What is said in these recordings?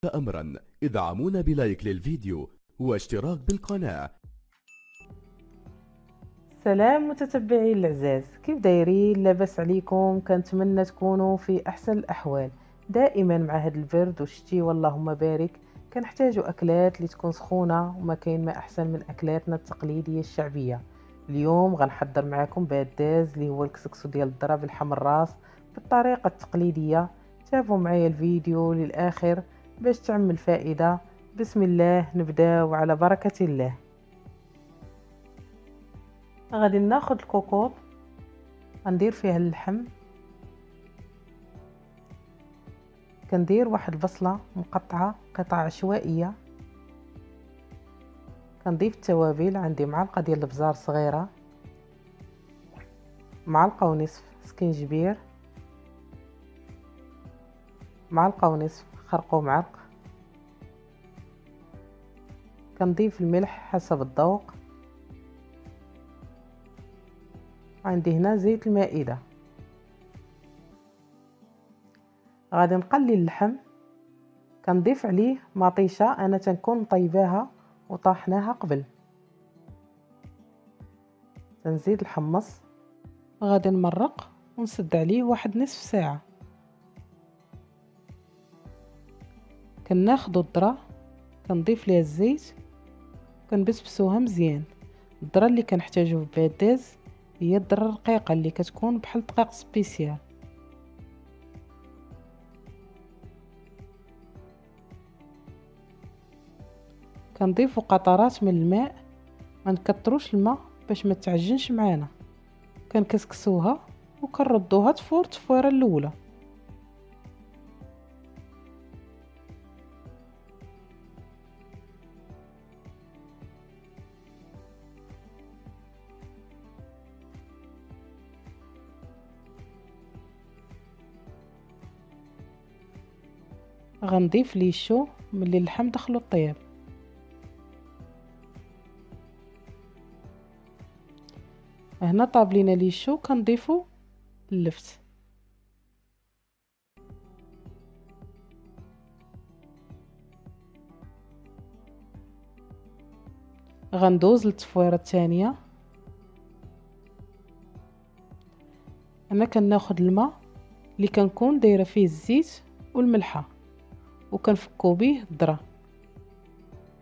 أمرا ادعمونا بلايك للفيديو واشتراك بالقناة. سلام متتبعي العزاز، كيف دايرين؟ لاباس عليكم؟ كنتمنى تكونوا في احسن الاحوال. دائما مع هاد البرد والشتي واللهم بارك كنحتاجوا اكلات اللي تكون سخونه، وما كاين ما احسن من اكلاتنا التقليديه الشعبيه. اليوم غنحضر معكم باداز اللي هو الكسكسو ديال الذره بالحم الراس بالطريقه التقليديه. تابعوا معايا الفيديو للاخر باش تعم الفائده. بسم الله، نبداو على بركه الله. غادي ناخذ الكوكوط، غندير فيها اللحم، كندير واحد البصله مقطعه قطع عشوائيه، كنضيف التوابل. عندي معلقه ديال الابزار صغيره، معلقه ونصف سكينجبير، معلقه ونصف خرق ومعلق، كنضيف الملح حسب الذوق. عندي هنا زيت المائده. غادي نقلي اللحم، كنضيف عليه مطيشه انا تنكون طيباها وطاحناها قبل، تنزيد الحمص. غادي نمرق ونسد عليه واحد نصف ساعه. كناخدو الذره، كنضيف ليها الزيت، كنبسبسوها مزيان. الذره اللي كنحتاجو في الباداز هي الذره الرقيقه اللي كتكون بحال دقيق سبيسيال. كنضيفو قطرات من الماء، ما نكتروش الماء باش ما تعجنش معانا. كنكسكسوها وكنردوها تفور التفويره الاولى. غنضيف ليه الشو ملي اللحم دخلو الطياب. هنا طاب لينا ليه الشو، كنضيفو اللفت. غندوز للتفويره الثانيه. انا كناخد الماء اللي كنكون دايره فيه الزيت والملحه وكنفكو به الذره.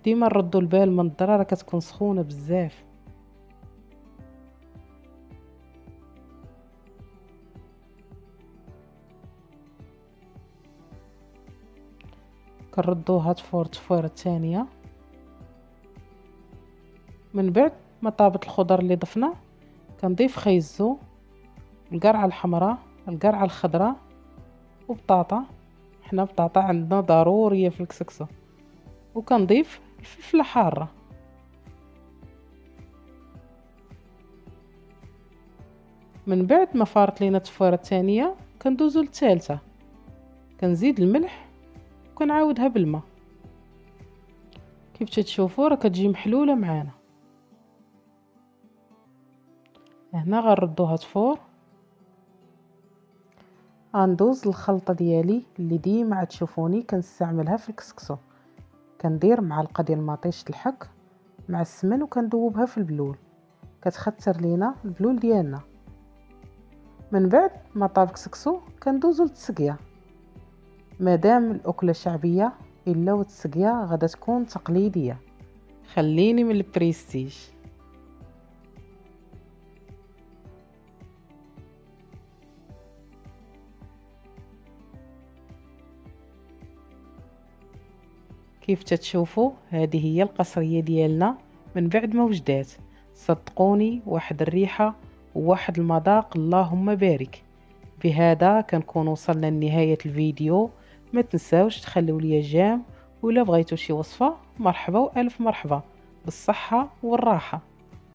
ديما نردو البال من الذره، راه كتكون سخونه بزاف. كنردوها تفور التفويره الثانيه. من بعد ما طابت الخضر اللي ضفنا، كنضيف خيزو، القرعه الحمراء، القرعه الخضراء، وبطاطا. حنا بطاطا عندنا ضروريه في الكسكسو. وكنضيف الفلفله حاره. من بعد ما فارت لينا التفويره الثانيه، كندوزو للثالثه. كنزيد الملح وكنعاودها بالماء. كيف تشوفوا راه كتجي محلوله معانا. هنا غنردوها تفور. غندوز الخلطه ديالي اللي ديما تشوفوني كنستعملها في الكسكسو. كندير معلقه ديال مطيشه الحك مع السمن وكندوبها في البلول، كتخثر لينا البلول ديالنا. من بعد ما طاب الكسكسو كندوزو للتسقيه. مادام الاكله شعبيه الا والتسقيه غادا تكون تقليديه. خليني من البريستيج. كيف تتشوفوا هذه هي القصريه ديالنا من بعد ما وجدات. صدقوني واحد الريحه وواحد المذاق اللهم بارك. بهذا كنكون وصلنا لنهايه الفيديو. ما تنساوش تخلوا لي جيم، ولا بغيتوا شي وصفه مرحبا والف مرحبا، بالصحه والراحه.